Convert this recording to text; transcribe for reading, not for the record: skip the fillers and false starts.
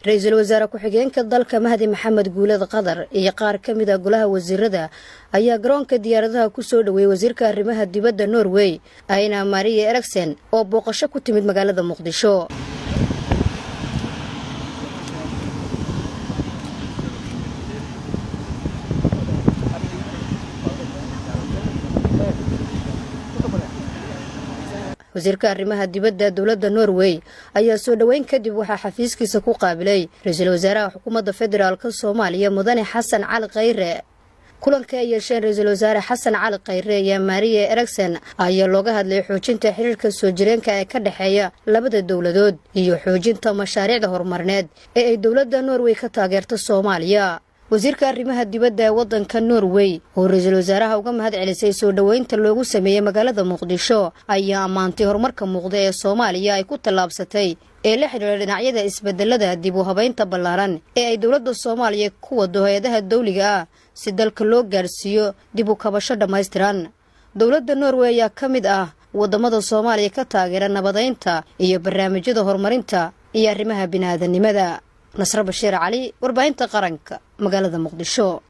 ra'iisul wasaare ku-xigeenka dalka Mahdi Maxamed Guulad Qadar iyo qaar ka mid ah golaha wasiirada ayaa garoonka diyaaradaha ku soo dhaweeyay wasiirka arrimaha dibadda Norway Aina Marie Eriksen oo booqasho ku timid magaalada Muqdisho. wasiirka arrimaha dibadda dawladda Norway ayaa soo dhaweyn kadib waxa xafiiskiisa ku qaabilay ra'iisul wasaaraha xukuumadda federaalka Soomaaliya Mudane Xasan Cali Khayre. kulanka ay yeesheen ra'iisul wasaare Xasan Cali Khayre iyo Marie Eriksen ayaa looga hadlay xoojinta xiriirka soo jireenka ee ka dhaxeeya labada dawladood iyo xoojinta mashaariicda horumarineed ee ay dawladda Norway ka taageerto Soomaaliya. wasiirka arrimaha dibadda ee waddanka Norway oo ra'iisul wasaaraha uga mahad celisay soo dhaweynta loogu sameeyay magaalada Muqdisho ayaa amaantay horumarka muuqda ee Soomaaliya ay ku tallaabsatay ee la xiriira dhinacyada isbedelada dib u habeynta ballaaran ee ay dawladda Soomaaliya ku wado hay'adaha dawliga ah si dalka loo gaarsiiyo dib u kabasho dhammaystiran. dawladda Norway ayaa ka mid ah wadamada Soomaaliya ka taageera nabadeynta iyo barnaamijyada horumarinta iyo arrimaha bini'aadanimada. Nasr Bashiir Cali, warbaahinta qaranka, magaalada Muqdisho.